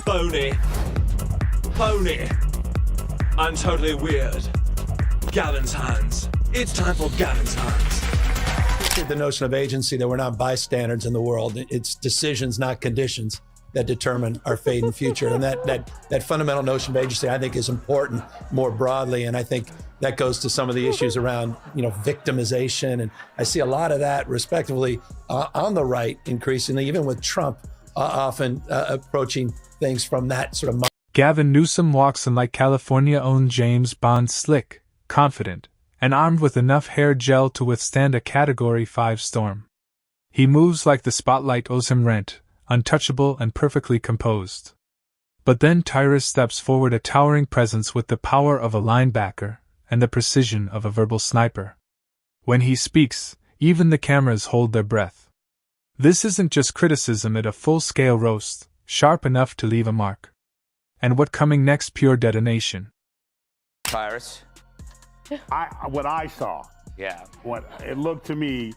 Phony, and totally weird. Gavin's hands. It's time for Gavin's hands. The notion of agency, that we're not bystanders in the world. It's decisions, not conditions, that determine our fate and future. And that fundamental notion of agency, I think, is important more broadly. And I think that goes to some of the issues around, victimization. And I see a lot of that, respectively, on the right, increasingly, even with Trump often approaching things from that sort of. Gavin Newsom walks in like California-owned James Bond, slick, confident, and armed with enough hair gel to withstand a Category 5 storm. He moves like the spotlight owes him rent, untouchable and perfectly composed. But then Tyrus steps forward, a towering presence with the power of a linebacker and the precision of a verbal sniper. When he speaks, even the cameras hold their breath. This isn't just criticism, it's a full-scale roast, sharp enough to leave a mark. And what coming next? Pure detonation. Tyrus? What I saw. Yeah. What it looked to me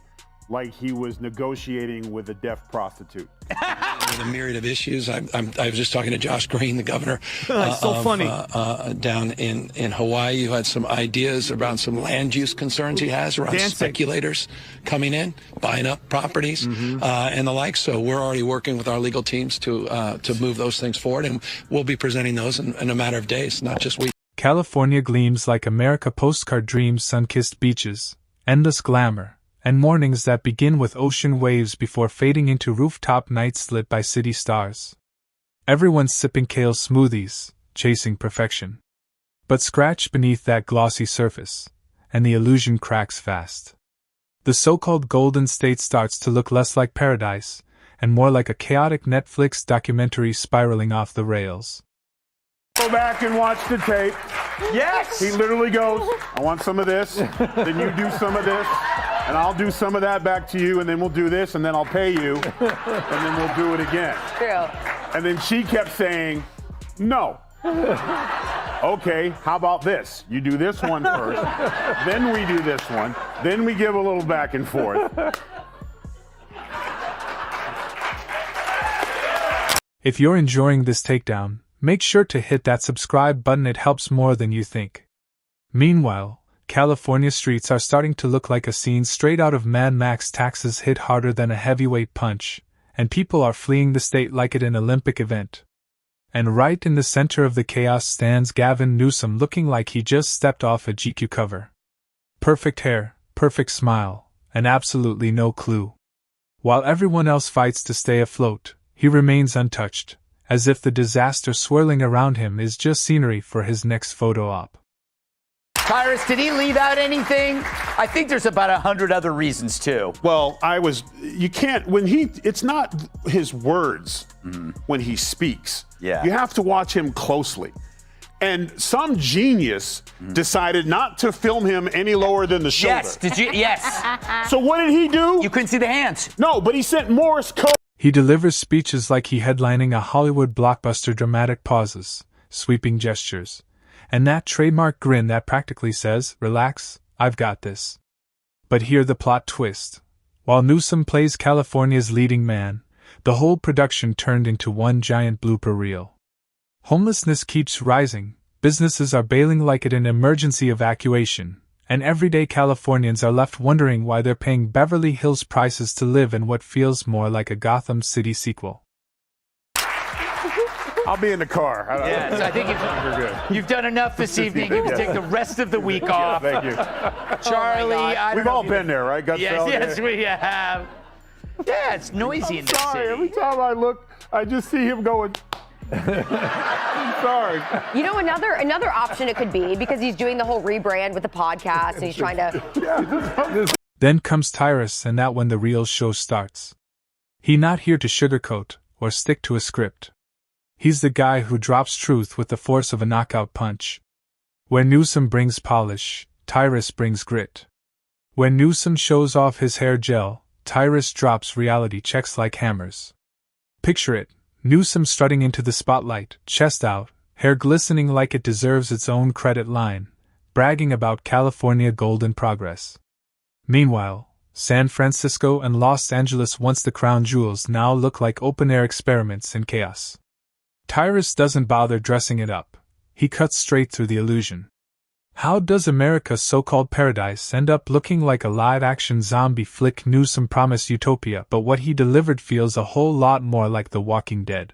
like he was negotiating with a deaf prostitute. With a myriad of issues. I was just talking to Josh Green, the governor down in Hawaii, who had some ideas around some land use concerns he has around speculators coming in, buying up properties, and the like. So we're already working with our legal teams to move those things forward, and we'll be presenting those in a matter of days, not just weeks. California gleams like America postcard dreams, sun-kissed beaches, endless glamour, and mornings that begin with ocean waves before fading into rooftop nights lit by city stars. Everyone's sipping kale smoothies, chasing perfection. But scratch beneath that glossy surface, and the illusion cracks fast. The so-called Golden State starts to look less like paradise, and more like a chaotic Netflix documentary spiraling off the rails. Go back and watch the tape. Yes! He literally goes, I want some of this, then you do some of this, and I'll do some of that back to you, and then we'll do this, and then I'll pay you, and then we'll do it again. True. And then she kept saying, no. Okay, how about this? You do this one first, then we do this one, then we give a little back and forth. If you're enjoying this takedown, make sure to hit that subscribe button, it helps more than you think. Meanwhile, California streets are starting to look like a scene straight out of Mad Max. Taxes hit harder than a heavyweight punch, and people are fleeing the state like it's an Olympic event. And right in the center of the chaos stands Gavin Newsom, looking like he just stepped off a GQ cover. Perfect hair, perfect smile, and absolutely no clue. While everyone else fights to stay afloat, he remains untouched, as if the disaster swirling around him is just scenery for his next photo op. Tyrus, did he leave out anything? I think there's about 100 other reasons, too. Well, it's not his words when he speaks. Yeah. You have to watch him closely. And some genius decided not to film him any lower than the shoulder. Yes, did you? Yes. So what did he do? You couldn't see the hands. No, but he sent Morse code. He delivers speeches like he headlining a Hollywood blockbuster, dramatic pauses, sweeping gestures, and that trademark grin that practically says, relax, I've got this. But hear the plot twist. While Newsom plays California's leading man, the whole production turned into one giant blooper reel. Homelessness keeps rising, businesses are bailing like it's an emergency evacuation, and everyday Californians are left wondering why they're paying Beverly Hills prices to live in what feels more like a Gotham City sequel. I'll be in the car. Yes, I think you've done enough this evening. You can take the rest of the week off. Thank you. Charlie, We've all been there, right? Yes, we have. Yeah, it's noisy in this city. Every time I look, I just see him going. I'm sorry. You know, another option it could be, because he's doing the whole rebrand with the podcast and he's trying to. Then comes Tyrus, and that when the real show starts. He's not here to sugarcoat or stick to a script. He's the guy who drops truth with the force of a knockout punch. Where Newsom brings polish, Tyrus brings grit. When Newsom shows off his hair gel, Tyrus drops reality checks like hammers. Picture it, Newsom strutting into the spotlight, chest out, hair glistening like it deserves its own credit line, bragging about California golden progress. Meanwhile, San Francisco and Los Angeles, once the crown jewels, now look like open-air experiments in chaos. Tyrus doesn't bother dressing it up. He cuts straight through the illusion. How does America's so-called paradise end up looking like a live-action zombie flick? Newsom promised utopia, but what he delivered feels a whole lot more like The Walking Dead.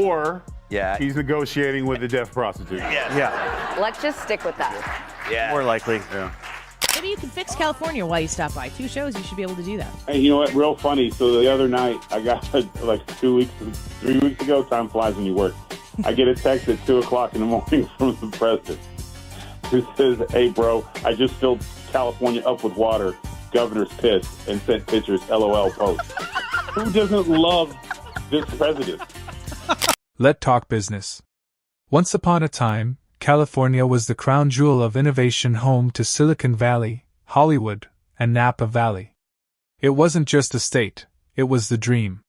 Or he's negotiating with the deaf prostitute. Yeah. Let's just stick with that. Yeah. More likely. Yeah. Maybe you can fix California while you stop by. 2 shows, you should be able to do that. Hey, you know what? Real funny. So the other night, I got like 3 weeks ago, time flies when you work. I get a text at 2 o'clock in the morning from the president who says, "Hey, bro, I just filled California up with water. Governor's pissed," and sent pictures, LOL post. Who doesn't love this president? Let's talk business. Once upon a time, California was the crown jewel of innovation, home to Silicon Valley, Hollywood, and Napa Valley. It wasn't just a state, it was the dream.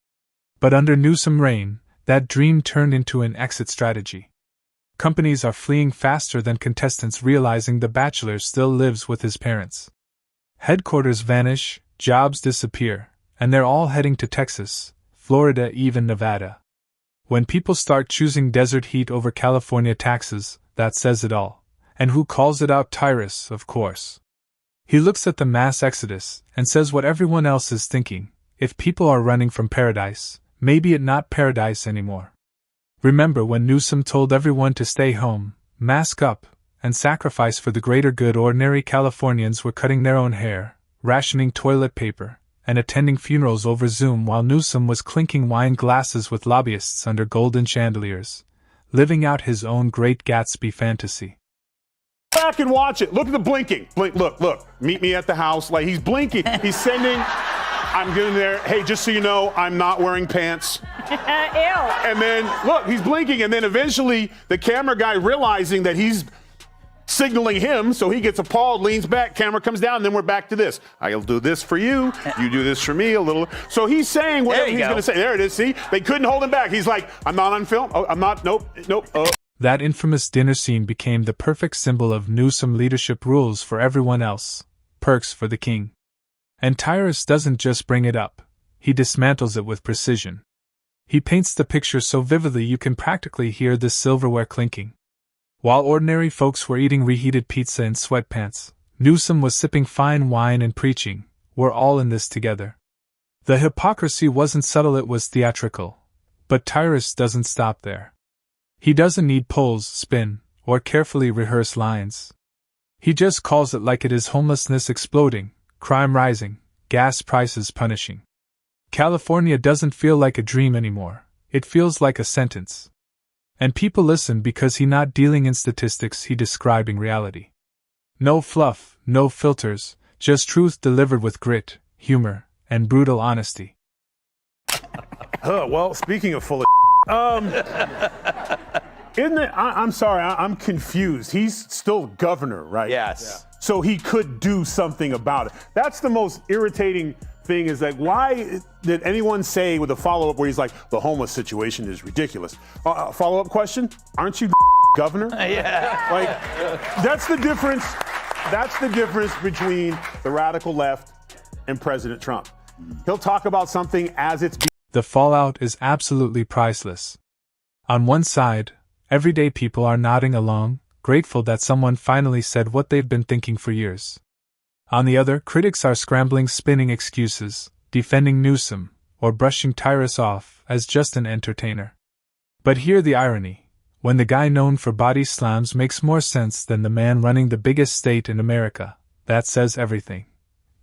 But under Newsom reign, that dream turned into an exit strategy. Companies are fleeing faster than contestants, realizing The Bachelor still lives with his parents. Headquarters vanish, jobs disappear, and they're all heading to Texas, Florida, even Nevada. When people start choosing desert heat over California taxes, that says it all. And who calls it out? Tyrus, of course. He looks at the mass exodus and says what everyone else is thinking: if people are running from paradise, maybe it's not paradise anymore. Remember when Newsom told everyone to stay home, mask up, and sacrifice for the greater good? Ordinary Californians were cutting their own hair, rationing toilet paper, and attending funerals over Zoom while Newsom was clinking wine glasses with lobbyists under golden chandeliers, living out his own Great Gatsby fantasy. Back and watch it. Look at the blinking. Blink. Look. Meet me at the house. Like, he's blinking. He's sending. I'm getting there. Hey, just so you know, I'm not wearing pants. Ew. And then, look, he's blinking. And then eventually, the camera guy, realizing that he's signaling him, so he gets appalled, leans back, camera comes down, and then we're back to this. I'll do this for you. You do this for me a little. So he's saying whatever he's going to say. There it is. See? They couldn't hold him back. He's like, I'm not on film. Oh, I'm not. Nope. Oh. That infamous dinner scene became the perfect symbol of Newsom leadership: rules for everyone else, perks for the king. And Tyrus doesn't just bring it up, he dismantles it with precision. He paints the picture so vividly you can practically hear the silverware clinking. While ordinary folks were eating reheated pizza in sweatpants, Newsom was sipping fine wine and preaching, "We're all in this together." The hypocrisy wasn't subtle, it was theatrical. But Tyrus doesn't stop there. He doesn't need polls, spin, or carefully rehearsed lines. He just calls it like it is: homelessness exploding, crime rising, gas prices punishing. California doesn't feel like a dream anymore, it feels like a sentence. And people listen because he's not dealing in statistics, he's describing reality. No fluff, no filters, just truth delivered with grit, humor, and brutal honesty. Well, speaking of full of isn't it? I'm sorry, I'm confused. He's still governor, right? Yes. So he could do something about it. That's the most irritating thing, is that why did anyone say with a follow-up where he's like, the homeless situation is ridiculous? Follow-up question, aren't you governor? Yeah. Like, that's the difference. That's the difference between the radical left and President Trump. He'll talk about something as it's The fallout is absolutely priceless. On one side, everyday people are nodding along, grateful that someone finally said what they've been thinking for years. On the other, critics are scrambling, spinning excuses, defending Newsom, or brushing Tyrus off as just an entertainer. But hear the irony: when the guy known for body slams makes more sense than the man running the biggest state in America, that says everything.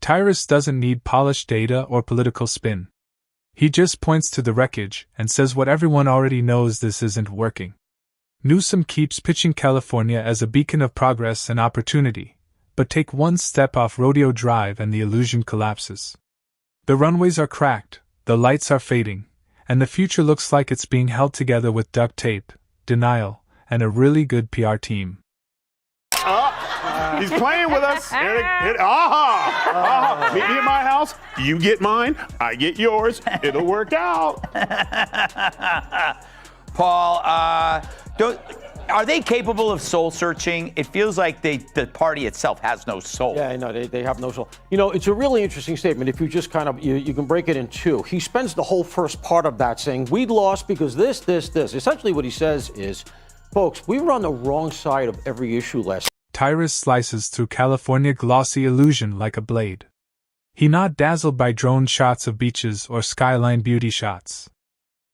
Tyrus doesn't need polished data or political spin. He just points to the wreckage and says what everyone already knows: this isn't working. Newsom keeps pitching California as a beacon of progress and opportunity, but take one step off Rodeo Drive and the illusion collapses. The runways are cracked, the lights are fading, and the future looks like it's being held together with duct tape, denial, and a really good PR team. He's playing with us. Meet me at my house. You get mine. I get yours. It'll work out. Paul, Are they capable of soul searching? It feels like the party itself has no soul. Yeah, I know. They have no soul. You know, it's a really interesting statement. If you just kind of, you can break it in two. He spends the whole first part of that saying, we lost because this. Essentially what he says is, folks, we were on the wrong side of every issue last. Tyrus slices through California glossy illusion like a blade. He not dazzled by drone shots of beaches or skyline beauty shots.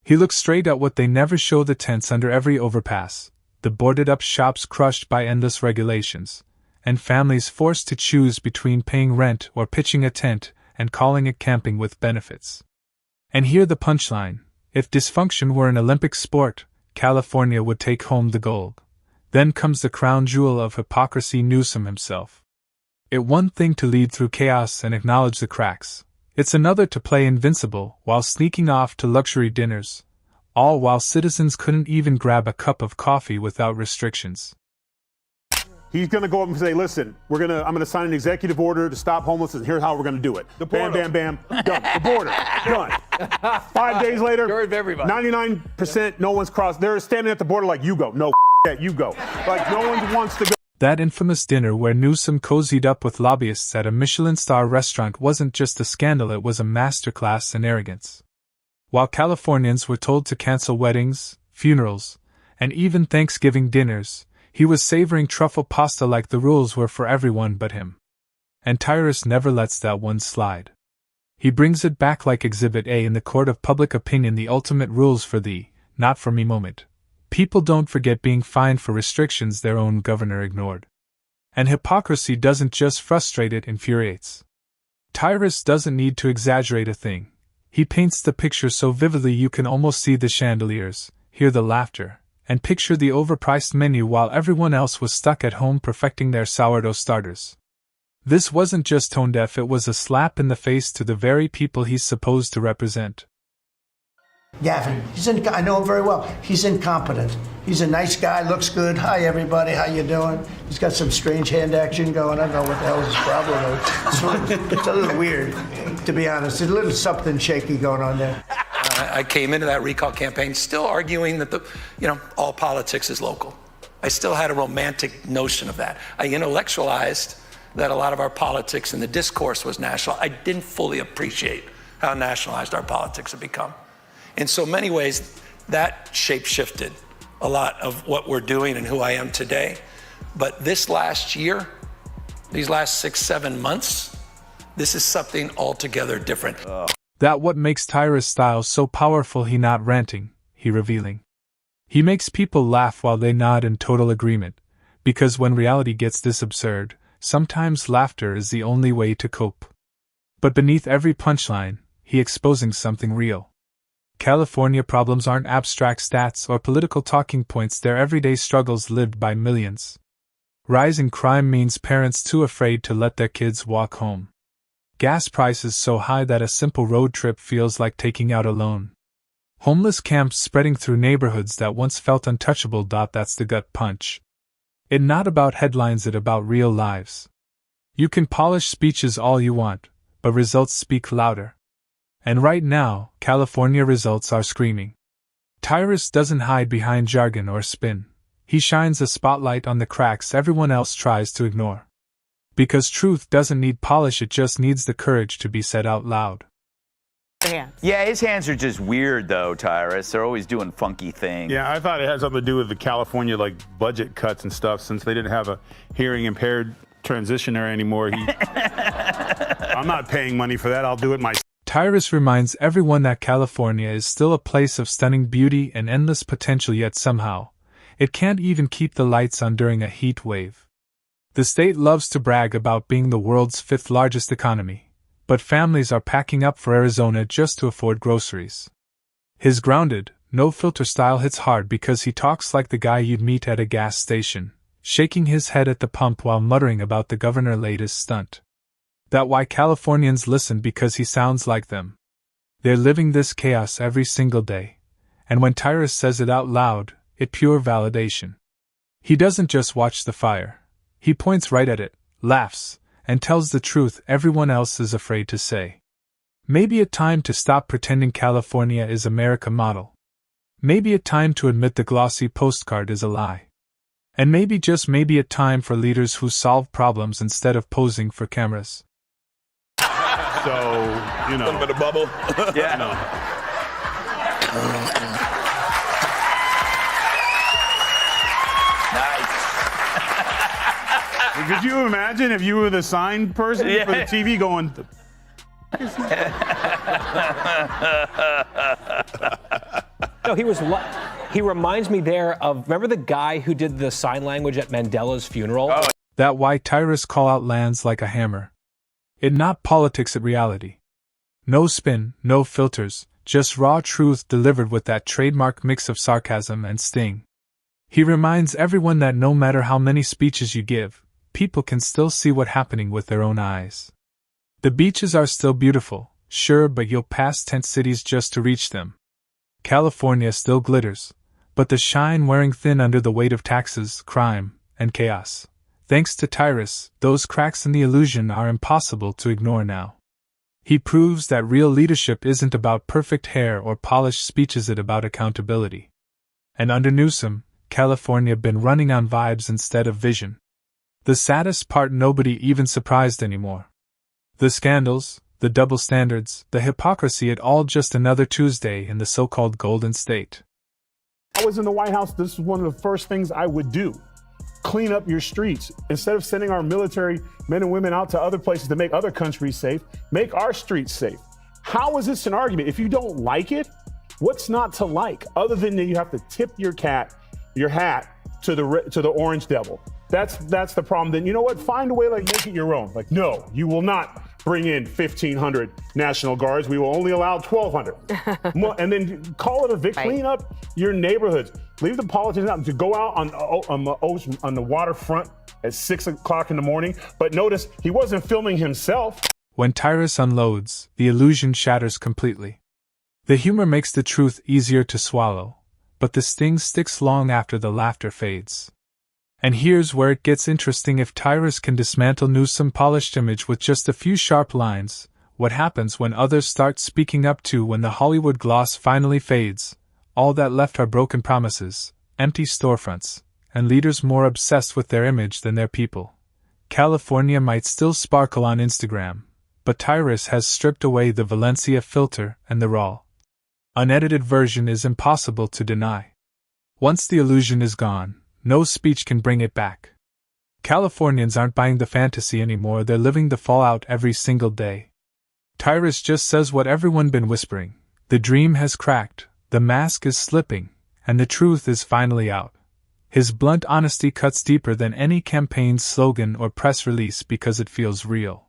He looks straight at what they never show: the tents under every overpass, the boarded-up shops crushed by endless regulations, and families forced to choose between paying rent or pitching a tent and calling it camping with benefits. And here the punchline: if dysfunction were an Olympic sport, California would take home the gold. Then comes the crown jewel of hypocrisy: Newsom himself. It's one thing to lead through chaos and acknowledge the cracks. It's another to play invincible while sneaking off to luxury dinners, all while citizens couldn't even grab a cup of coffee without restrictions. He's going to go up and say, listen, I'm going to sign an executive order to stop homelessness, and here's how we're going to do it. Bam, bam, bam, done. The border, done. 5 days later, 99% no one's crossed. They're standing at the border like, you go. No, that you go. Like, no one wants to go. That infamous dinner where Newsom cozied up with lobbyists at a Michelin-star restaurant wasn't just a scandal, it was a masterclass in arrogance. While Californians were told to cancel weddings, funerals, and even Thanksgiving dinners, he was savoring truffle pasta like the rules were for everyone but him. And Tyrus never lets that one slide. He brings it back like Exhibit A in the court of public opinion, the ultimate rules for the not for me moment. People don't forget being fined for restrictions their own governor ignored. And hypocrisy doesn't just frustrate, it infuriates. Tyrus doesn't need to exaggerate a thing. He paints the picture so vividly you can almost see the chandeliers, hear the laughter, and picture the overpriced menu while everyone else was stuck at home perfecting their sourdough starters. This wasn't just tone deaf, it was a slap in the face to the very people he's supposed to represent. Gavin, I know him very well. He's incompetent. He's a nice guy, looks good. Hi, everybody. How you doing? He's got some strange hand action going. I don't know what the hell his problem is. It's a little weird, to be honest. There's a little something shaky going on there. I came into that recall campaign still arguing that all politics is local. I still had a romantic notion of that. I intellectualized that a lot of our politics and the discourse was national. I didn't fully appreciate how nationalized our politics have become. In so many ways, that shape-shifted a lot of what we're doing and who I am today. But this last year, these last 6-7 months, this is something altogether different. That what makes Tyrus' style so powerful: he not ranting, he revealing. He makes people laugh while they nod in total agreement, because when reality gets this absurd, sometimes laughter is the only way to cope. But beneath every punchline, he exposing something real. California problems aren't abstract stats or political talking points, they're everyday struggles lived by millions. Rising crime means parents too afraid to let their kids walk home. Gas prices so high that a simple road trip feels like taking out a loan. Homeless camps spreading through neighborhoods that once felt untouchable. That's the gut punch. It's not about headlines, it's about real lives. You can polish speeches all you want, but results speak louder. And right now, California results are screaming. Tyrus doesn't hide behind jargon or spin. He shines a spotlight on the cracks everyone else tries to ignore. Because truth doesn't need polish, it just needs the courage to be said out loud. Yeah, his hands are just weird, though, Tyrus. They're always doing funky things. Yeah, I thought it had something to do with the California budget cuts and stuff, since they didn't have a hearing impaired transitioner anymore. I'm not paying money for that. I'll do it myself. Tyrus reminds everyone that California is still a place of stunning beauty and endless potential, yet somehow, it can't even keep the lights on during a heat wave. The state loves to brag about being the world's 5th largest economy, but families are packing up for Arizona just to afford groceries. His grounded, no-filter style hits hard because he talks like the guy you'd meet at a gas station, shaking his head at the pump while muttering about the governor's latest stunt. That's why Californians listen, because he sounds like them. They're living this chaos every single day, and when Tyrus says it out loud, it's pure validation. He doesn't just watch the fire. He points right at it, laughs, and tells the truth everyone else is afraid to say. Maybe a time to stop pretending California is America model. Maybe a time to admit the glossy postcard is a lie. And maybe, just maybe, a time for leaders who solve problems instead of posing for cameras. So, you know. A little bit of bubble. Yeah. No. Could you imagine if you were the sign person for the TV going? No, he reminds me there of, remember the guy who did the sign language at Mandela's funeral? Oh. That why Tyrus call-out lands like a hammer. It not politics at reality. No spin, no filters, just raw truth delivered with that trademark mix of sarcasm and sting. He reminds everyone that no matter how many speeches you give, people can still see what's happening with their own eyes. The beaches are still beautiful, sure, but you'll pass tent cities just to reach them. California still glitters, but the shine wearing thin under the weight of taxes, crime, and chaos. Thanks to Tyrus, those cracks in the illusion are impossible to ignore now. He proves that real leadership isn't about perfect hair or polished speeches, it's about accountability. And under Newsom, California been running on vibes instead of vision. The saddest part, nobody even surprised anymore. The scandals, the double standards, the hypocrisy, it all just another Tuesday in the so-called Golden State. I was in the White House, this is one of the first things I would do. Clean up your streets. Instead of sending our military men and women out to other places to make other countries safe, make our streets safe. How is this an argument? If you don't like it, what's not to like? Other than that you have to tip your hat to the orange devil. That's the problem. Then you know what? Find a way, like, make it your own. Like, no, you will not bring in 1,500 National Guards. We will only allow 1,200. And then call it a victory. Clean up your neighborhoods. Leave the politicians out to go out on the ocean, on the waterfront at 6 o'clock in the morning. But notice he wasn't filming himself. When Tyrus unloads, the illusion shatters completely. The humor makes the truth easier to swallow, but the sting sticks long after the laughter fades. And here's where it gets interesting. If Tyrus can dismantle Newsom's polished image with just a few sharp lines, what happens when others start speaking up too? When the Hollywood gloss finally fades, all that left are broken promises, empty storefronts, and leaders more obsessed with their image than their people. California might still sparkle on Instagram, but Tyrus has stripped away the Valencia filter, and the raw, unedited version is impossible to deny. Once the illusion is gone, no speech can bring it back. Californians aren't buying the fantasy anymore, they're living the fallout every single day. Tyrus just says what everyone been whispering. The dream has cracked, the mask is slipping, and the truth is finally out. His blunt honesty cuts deeper than any campaign slogan or press release because it feels real.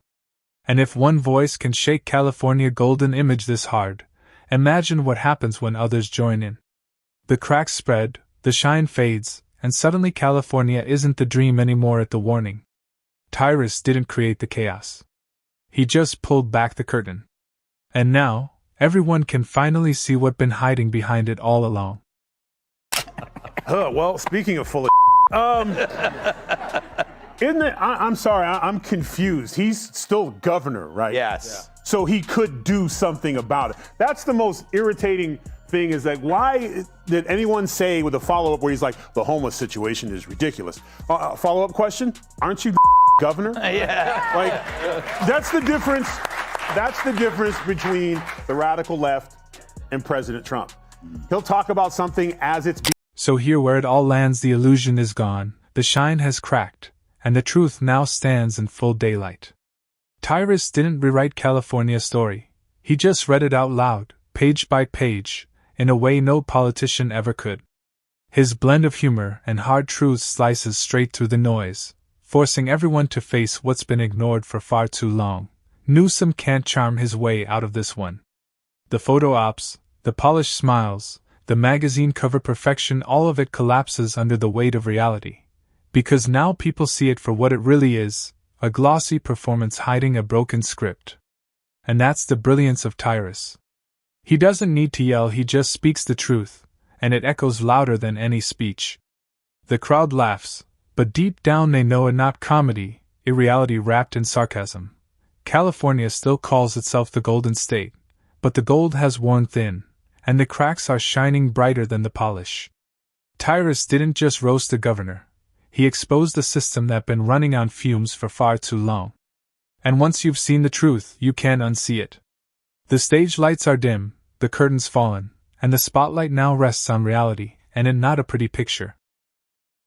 And if one voice can shake California golden image this hard, imagine what happens when others join in. The cracks spread, the shine fades, and suddenly California isn't the dream anymore at the warning. Tyrus didn't create the chaos. He just pulled back the curtain. And now, everyone can finally see what's been hiding behind it all along. Well, speaking of full of isn't it, I'm sorry, I'm confused. He's still governor, right? Yes. Yeah. So he could do something about it. That's the most irritating thing, is that why did anyone say with a follow-up where he's like, the homeless situation is ridiculous? Follow-up question, aren't you governor? Yeah. Like, that's the difference. That's the difference between the radical left and President Trump. He'll talk about something as it's So here where it all lands, the illusion is gone, the shine has cracked, and the truth now stands in full daylight. Tyrus didn't rewrite California's story. He just read it out loud, page by page, in a way no politician ever could. His blend of humor and hard truth slices straight through the noise, forcing everyone to face what's been ignored for far too long. Newsom can't charm his way out of this one. The photo ops, the polished smiles, the magazine cover perfection, all of it collapses under the weight of reality. Because now people see it for what it really is, a glossy performance hiding a broken script. And that's the brilliance of Tyrus. He doesn't need to yell, he just speaks the truth, and it echoes louder than any speech. The crowd laughs, but deep down they know it's not comedy, a reality wrapped in sarcasm. California still calls itself the Golden State, but the gold has worn thin, and the cracks are shining brighter than the polish. Tyrus didn't just roast the governor. he exposed a system that been running on fumes for far too long. And once you've seen the truth, you can't unsee it. The stage lights are dim, the curtains fallen, and the spotlight now rests on reality, and in not a pretty picture.